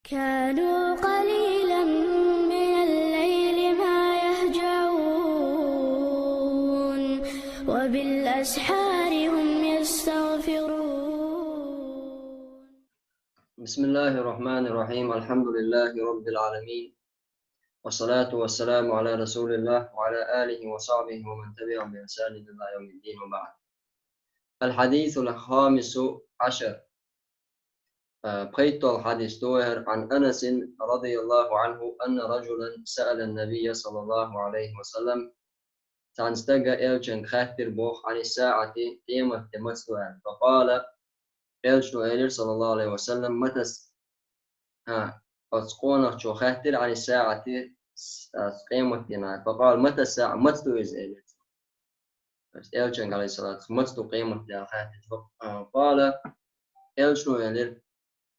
كانوا قليلا من الليل ما يهجعون وبالأسحار هم يستغفرون. بسم الله الرحمن الرحيم. الحمد لله رب العالمين، والصلاة والسلام على رسول الله وعلى آله وصحبه ومن تبعهم بإحسان إلى يوم الدين، وبعد. الحديث الخامس عشر. بقيت الحديث توهر عن أنس رضي الله عنه أن رجلا سأل النبي صلى الله عليه وسلم تنستجى إلشن خاتر بوخ عن الساعة قيمة مسؤول، فقال إلشن صلى الله عليه وسلم متى أتقون شو خاتر عن الساعة قيمتنا، فقال متى الساعة؟ متى إلشن عليه الصلاة والسلام متى قيمة يا خاتر؟ قال إلشن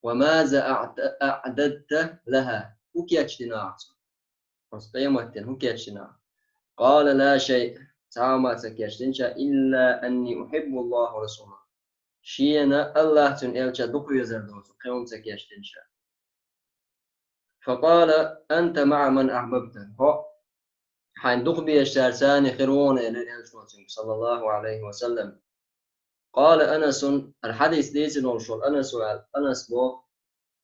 وماذا أعددت لها؟ وكيتشتنا قيمة وكيتشنا. قال لا شيء تعامل سكيشتنشا إلا أني أحب الله ورسوله. شينا الله تنقلش دقو يزردوس قيوم سكيشتنشا. فقال أنت مع من أحببته. هو حين دقبي الشارساني خيرون إلى صلى الله عليه وسلم. قال أنس الحديث ليس نورشول أنس سؤال أنس بو.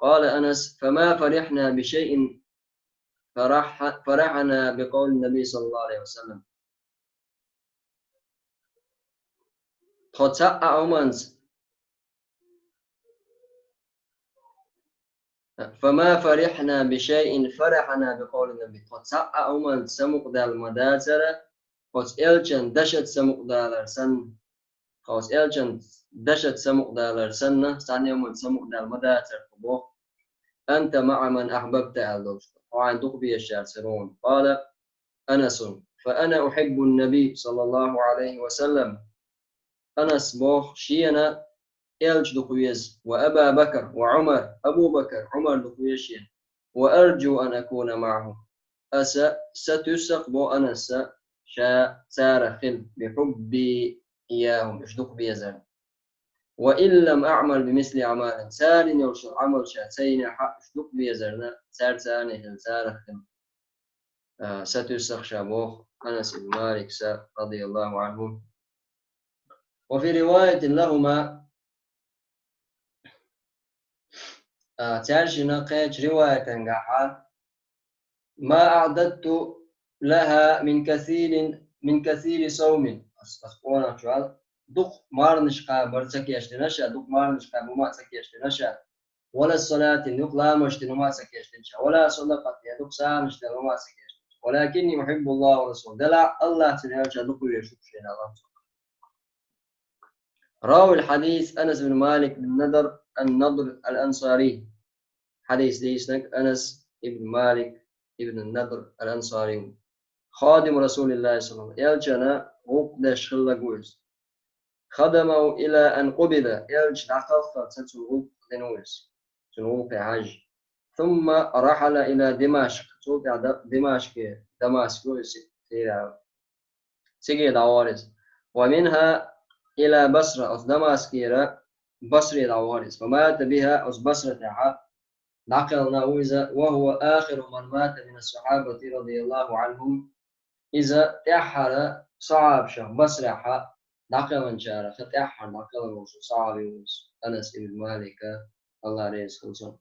قال أنس فما فرحنا بشيء فرحنا بقول النبي صلى الله عليه وسلم. خطأ أومانس فما فرحنا بشيء فرحنا بقول النبي. خطأ أومانس سمق دال مداترة خص إلشن دشت سمق دال سن خص إلشن دشت سمق دال سنة سان يوم سمق دال مداتر خبوه أنت مع من أحببت أهلوش وعن دقبي الشارسرون. قال أنس فأنا أحب النبي صلى الله عليه وسلم. أنس بوخ شينا إلج دقويز وأبا بكر وعمر أبو بكر عمر دقويشين وأرجو أن أكون معه. ستسق بو أنس شا سارخل بحبي إياهم إشدق بيزن وإن لم أعمل بمثل أعمال سار يوش عمل شاتين حق إشدق بيزرنا سار سانه سارخل. ستسق شابوخ أنس بن مالك رضي الله عنه. وفي رواية لهما تعرشنا قيج رواية تنقحها ما أعددت لها من كثير صوم. أسقونا شوال دق مارنش قابر سكيشت نشا دق مارنش قابر ما سكيشت نشا ولا الصلاة دق لا مشت ما سكيشت نشا ولا صدقة دق سامشت ما سكيشت ولكني أحب الله ورسوله دلع الله تنهرش دق ويشوف شيء الله. راوي الحديث أنس بن مالك بن النضر الأنصاري. حديث ليسنك أنس بن مالك ابن النضر الأنصاري خادم رسول الله صلى الله عليه وسلم. يلجنا عقد شلقوز خدمه إلى أن قبض يلج عقف تتوق دنوز تنوق حج ثم رحل إلى دمشق دمشق سيجي دعوارز ومنها إلى بصرة أص دمشق بصري دعوارز فمات بها أص بصرة نقلنا وهو آخر من مات من الصحابة رضي الله عنهم. إذا تأحر صعب شه بسرح نقل شارع فتأحر نقل صعب أنس بن مالك الله عليه وسلم.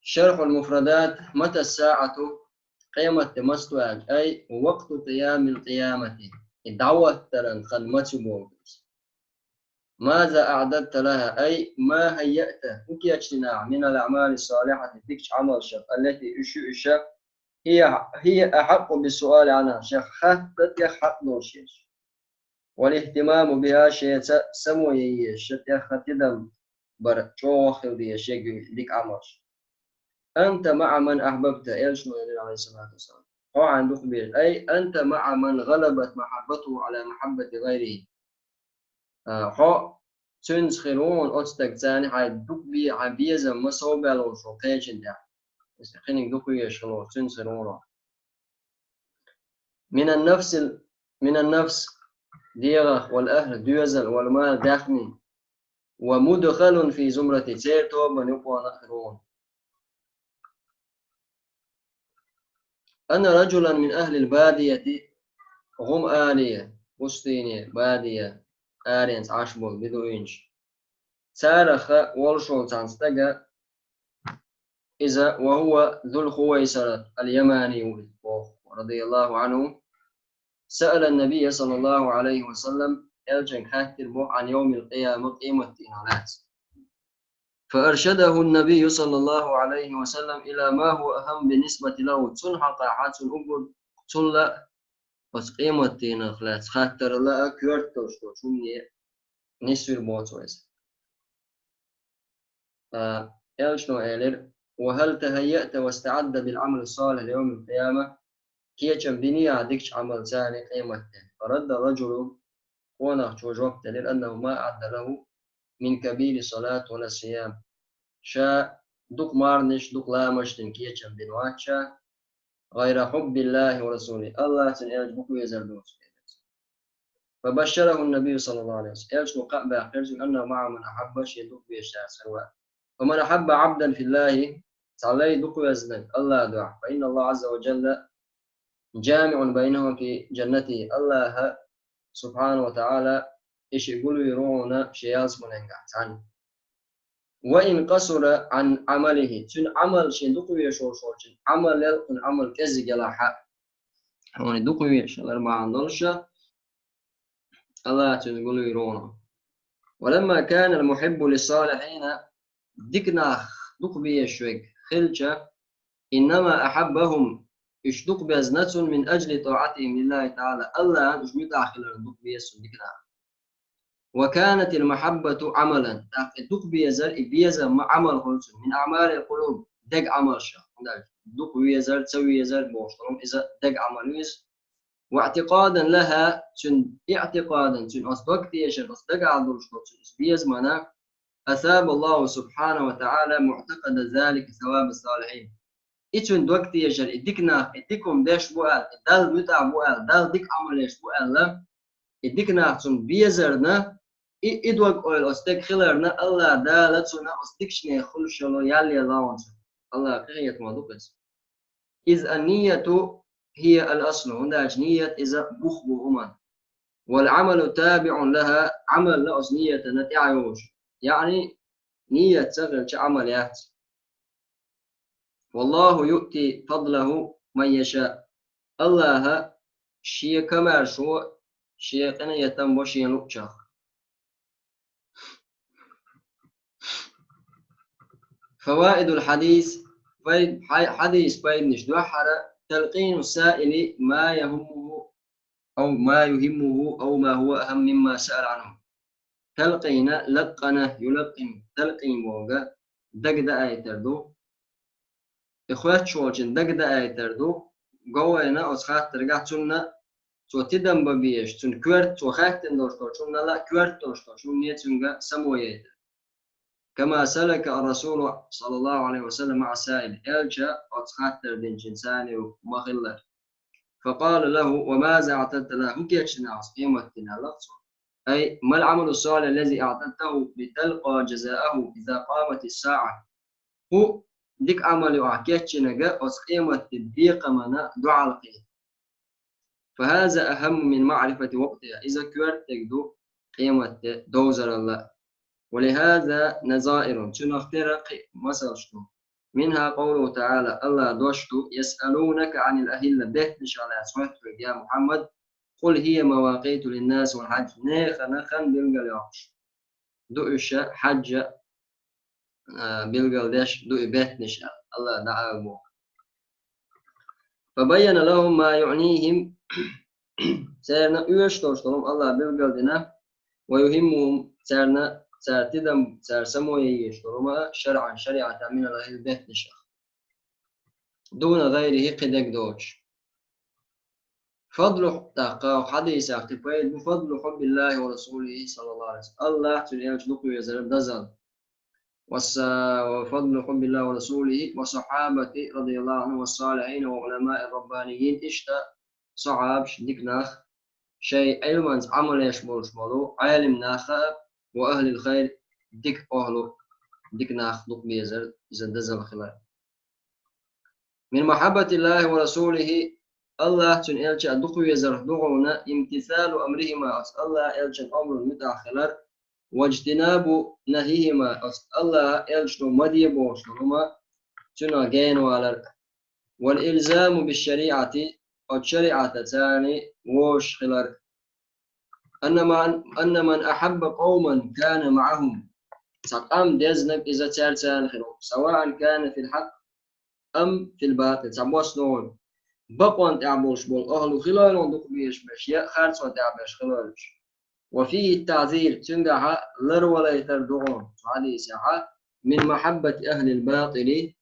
شرح المفردات. متى الساعة؟ قيمة مستوى أي وقت قيام القيامة دعوة ترى خدمة. ماذا أعددت لها أي ما هيأت وكيتشنا من الأعمال الصالحة تكش عمل شق التي الشق هي أحق بالسؤال عنها شيخ خطت يخط نوشيش والاهتمام بها شيء سموي شت يختدم برشوخ دي شيء ديك عمش. أنت مع من أحببت إيش نقول عليه الصلاة والسلام هو عندك بير أي أنت مع من غلبت محبته على محبة غيره. هو تنسخرون أستك ثاني عندك بي عبيزة مصوبة لو شو كيش ده خليني دوكو يشلو تنسخرون من النفس ديرة والأهل ديوزل والمال داخني ومدخل في زمرة سيرتو من يقوى نخرون. أن رجلا من أهل البادية هم آلية بستينية بادية آرينس عشبول بدوينش سارخ والشول تانستجا إذا وهو ذو الخويسرة اليماني رضي الله عنه سأل النبي صلى الله عليه وسلم ألجن كاتر عن يوم القيامة قيمة الناس فأرشده النبي صلى الله عليه وسلم إلى ما هو أهم بالنسبة له تنحق عاد أقول تلا بس قيمة تينا خلاص خاطر لا كيرتوش شو نسوي الموتويس إلشنو إيلر وهل تهيأت واستعد بالعمل الصالح ليوم القيامة كي بني عدكش عمل ثاني قيمة فرد الرجل ونخ وقت لأنه ما أعد له من كبير صلاة ولا صيام شا دوك مارنش دوك لامش تنكية بنواتشا غير حب الله ورسوله الله تنعج بكو يزردوس فبشره النبي صلى الله عليه وسلم إيش وقع بأخرج أنه مع من أحب شيء دوك بيشتاع سواء ومن أحب عبدا في الله تعالى دوك يزدن الله دعا فإن الله عز وجل جامع بينهم في جنته الله سبحانه وتعالى إيش يقولوا يرونا شيء اسمه عنه وإن قصر عن عمله تن عمل شيء دقوي شو عمل يكون عمل كذا جلاحة هون دقوي شغل ما عندلش الله تقول يرونا ولما كان المحب للصالحين دكنا دقبي شوي خلشة إنما أحبهم اشدق بأزنة من أجل طاعتهم لله تعالى الله مش متأخر دقبي دكنا وكانت المحبة عملا دق بيزر عمل خلص من أعمال القلوب دق عمل شا دق بيزر تسوي يزر بوشترم إذا دق عمل ويس واعتقادا لها تن اعتقادا تن أصدق تيشر أصدق عدل شتوت بيز منا أثاب الله سبحانه وتعالى معتقد ذلك ثواب الصالحين إتن دوك تيشر إدكنا إدكم داش بوال دال متع بوال دال دك عمل بوال لا إدكنا تن بيزرنا إدوك أول أستك خلرنا الله دالتنا أستكشني خلشلو يالي لونس الله قية مدوكس إذ النية هي الأصل هناك نية إذا بخبو أمان والعمل تابع لها عمل لأس نية نتعيوش يعني نية تغل عمل يأتي والله يؤتي فضله من يشاء الله شيء كمال شو شيء قنا يتم بشيء لقشخ فوائد الحديث حديث بين نشدوحر تلقين السائل ما يهمه أو ما هو أهم مما سأل عنه تلقين لقنه يلقن تلقين موجة دقدة آيتردو إخوات شوالشن دقدة آيتردو قوينا أسخات ترجع تسنة تو تدم ببيش تن كورت تو خاتن دوشتوشن لا كورت دوشتوشن نيتنجا سمويت كما سلك الرسول صلى الله عليه وسلم مع سائل إلشا أتخاتر دين جنساني ومخلر فقال له وماذا أعتدت له كيتشنا قيمتنا لفظه أي ما العمل الصالح الذي أعتدته لتلقى جزاءه إذا قامت الساعة هو ديك عمل وعكيتشنا جاء قيمة الدقيقة من دعاء القيم فهذا أهم من معرفة وقتها إذا كورتك دو قيمة دوزر الله ولهذا نظائر تنخترق مثل شنو منها قوله تعالى الله دوشتو يسألونك عن الأهلة بهتش على صحته يا محمد قل هي مواقيت للناس والحج نخن بلغل يعش دوش حج بلغل داش دو بهتش الله دعاه فبين لهم ما يعنيهم سيرنا يشتوشتهم الله بلغل دنا ويهمهم سيرنا ساتدم سارسموي يشترما شرعا شريعة من الله البيت نشخ دون غيره قدك دوش فضل تحقق حديث اختفاء بفضل حب الله ورسوله صلى الله عليه وسلم الله تليش لقو يزرد دزل وفضل حب الله ورسوله وصحابة رضي الله عنهم والصالحين وعلماء الربانيين اشتا صعب ديكناخ شيء علما عمل يشمل عالم ناخ وأهل الخير ديك أهله ديك ناخدوك بيزر إذا دزل خلال من محبة الله ورسوله الله تن إلش أدخو يزر دعونا امتثال أمرهما أس الله إلش أمر المتأخر واجتناب نهيهما أس الله إلش مدي بوشهما تنا جين على والإلزام بالشريعة أو شريعة ثاني وش خلال أن من أحب قوما كان معهم سقام دزنك إذا ترسان خلال سواء كان في الحق أم في الباطل سبوس نون بقوان تعبوش بول أهل خلال وندق بيش بش يا خارج وتعبش خلالش وفيه التعذير تنجح لر ولا يتردعون عليه ساعة من محبة أهل الباطل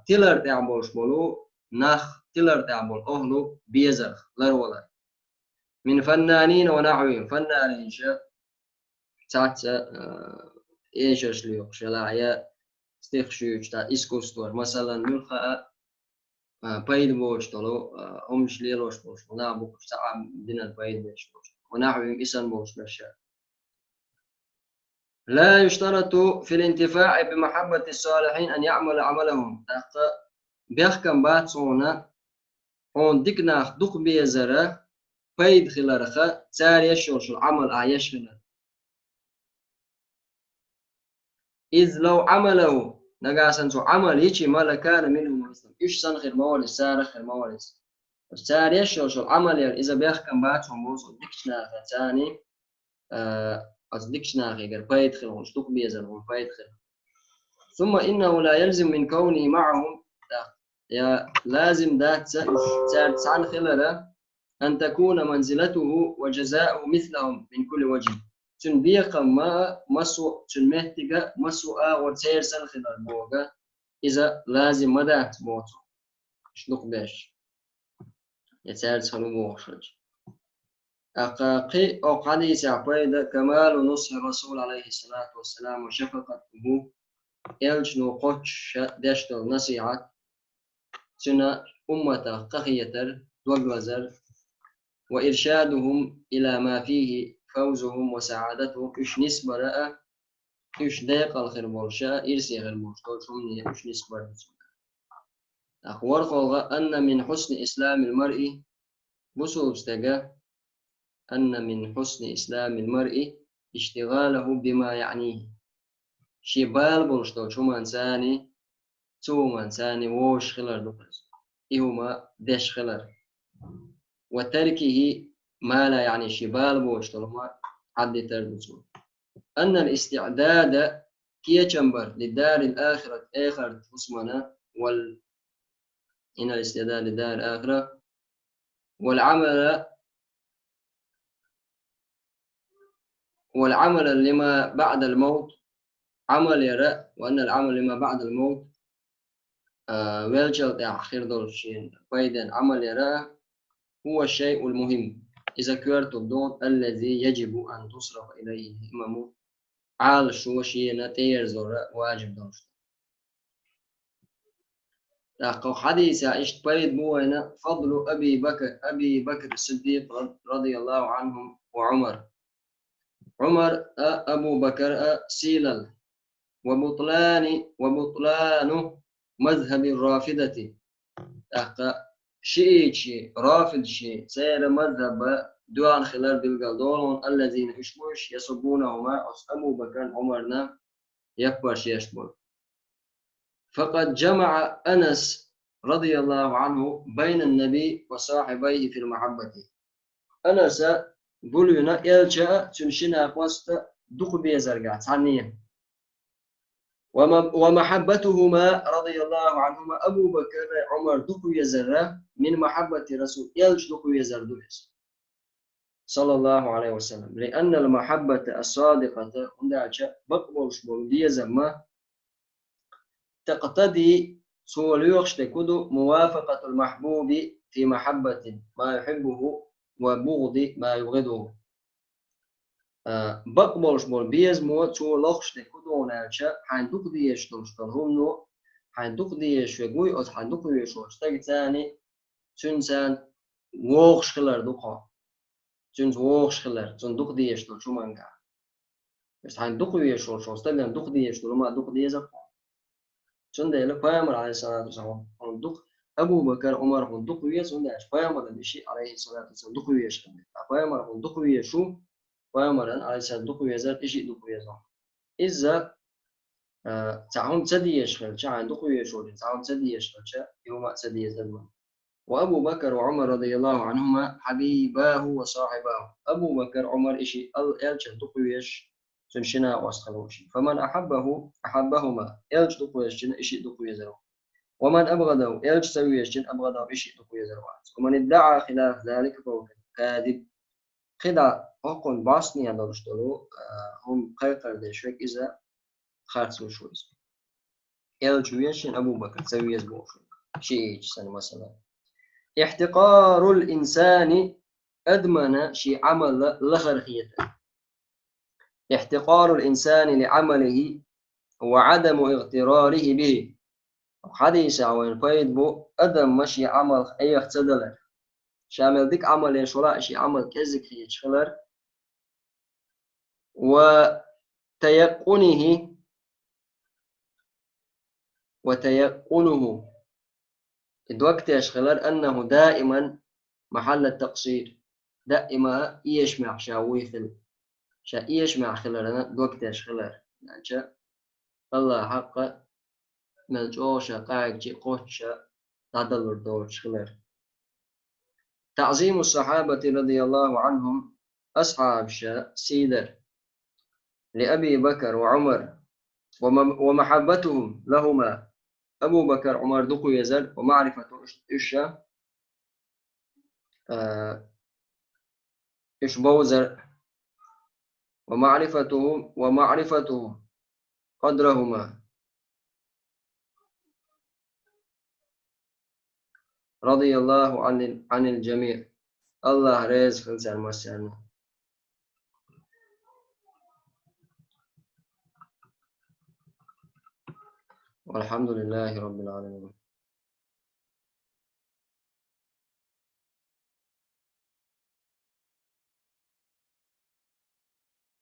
تلر تعبوش بولو نخ تلر تعبول أهل بيزر لر ولا من فنانين ونحوهم فنانين شا تحت إيش ليوق شلاعية استخشوش تا إسكوستور مثلا ملخاء بايد بوش تلو أمش ليلوش بوش ونعبوش ساعة دين البايد بوش ونحوهم إسان بوش بشا لا يشترط في الانتفاع بمحبة الصالحين أن يعمل عملهم بيحكم بعد صونا هون ديكنا دق بيزرة بايد خلارخة تار يشوش العمل عايش خلار إذ لو عمله نقاسن سو عمل يجي ما لكان منه مسلم إيش سنخر موالس سارخ الموالس السار يشوش العمل إذا بيحكم بعدهم موصل ديكشنا ثاني ديكشنا غير بايد خلون شتوك بيزرهم بايد خل ثم إنه لا يلزم من كونه معهم يا لازم ذات سار خلال أن تكون منزلته وجزاؤه مثلهم من كل وجه تنبيق ما مسو تنمهتك مسوء وتسير سنخل البوغة إذا لازم مدى موتو شنوك باش يتسير سنو بوغشج أقاقي أو قديس عبيدة كمال نصح الرسول عليه الصلاة والسلام وشفقته يلجنو قدش دشتل نصيحة سنة أمة قهية دوغلزر وإرشادهم إلى ما فيه فوزهم وسعادتهم إيش نسبة رأى إيش داق الخير بولشا إرسي غير بولشا شمني إيش نسبة رأى أخبار خلغة أن من حسن إسلام المرء بصوب استجا أن من حسن إسلام المرء اشتغاله بما يعنيه شبال بولشا شو إنساني تو إنساني ووش خلال دقز إيهما دش خلال وتركه ما لا يعني شبال بوش طالما حد تردسون أن الاستعداد كي جنبر للدار الآخرة آخر اسمنا إن الاستعداد للدار الآخرة والعمل لما بعد الموت عمل يرى وأن العمل لما بعد الموت ويلجل تأخير دولشين فإذا عمل يرى هو الشيء المهم إذا كنت الدون الذي يجب أن تصرف إليه هممه عال شو شيء نتير زورا واجب دونش لقد حديث عشت بريد بوينا فضل أبي بكر الصديق رضي الله عنهم وعمر أبو بكر سيلل وبطلان مذهب الرافضة شيء رافض شيء سير مذهب دوان خلال بالقلدون الذين يشبوش يصبونهما أبو بكر عمرنا يكبرش يشبون فقد جمع أنس رضي الله عنه بين النبي وصاحبيه في المحبة أنس بلونا إلجا تنشنا قوست دق بيزرقات عنيا ومحبتهما رضي الله عنهما أبو بكر عمر دق يزر من محبة رسول إلج دق يزر دوس صلى الله عليه وسلم لأن المحبة الصادقة عندها بقبل شبون دي زما تقتضي سوليوخش تكدو موافقة المحبوب في محبة ما يحبه وبغض ما يبغضه بقبل شبون بيز مو سوليوخش تكدو نالشا حين تقضي يشتغلونه حين تقضي يشوي أو حين تقضي يشوي تاني تنسان ووخش خلر دقة تنس ووخش خلر تندق دي يشتغل شو مانجا بس عن دقي شو شو استلم دقي شو ما دقي زق شنده له قيام عليه الصلاة والسلام عن دق أبو بكر عمر عن دقي شنده قيام على الشيء عليه الصلاة والسلام دقي شنده قيام عن دقي شو قيام على الصلاة دقي زات شيء دقي زق إذا تعاون تدي يشغل عن دقي شو تعاون تدي يشغل يوم تدي يزلم وأبو بكر وعمر رضي الله عنهما حبيباه وصاحباه أبو بكر عمر إشي الألشن دقيش سنشنا واسخلوشي فمن أحبهما إلش دقيش إشي دقيزرو ومن أبغضه إلش سويش أبغضه إشي دقيزرو ومن ادعى خلاف ذلك فهو كاذب خدع أقول باسني هذا رشتلو هم قيقر ديشوك إذا خارسو شويس إلش ويشن أبو بكر سويش بوشو شيء سنة مثلا احتقار الإنسان أدمن شي عمل لخرخيته احتقار الإنسان لعمله وعدم اغتراره به حديث عن فايد بو أدم مشي عمل أي اختدلر شامل ديك عمل يشولا شي عمل كزك هي شخلر وتيقنه الوقت يشخلر أنه دائما محل التقصير دائما يشمع شاويخل يشمع خلالنا دوك تشخلر يعني الله حق ملجوشة قاعد جي قوشة تعدل الدور شخلر تعظيم الصحابة رضي الله عنهم أصحاب سيدر لأبي بكر وعمر ومحبتهم لهما أبو بكر عمر دقو يزل ومعرفة إشا إش بوزر ومعرفتهم قدرهما رضي الله عن الجميع الله رزق خلصان مسانا والحمد لله رب العالمين.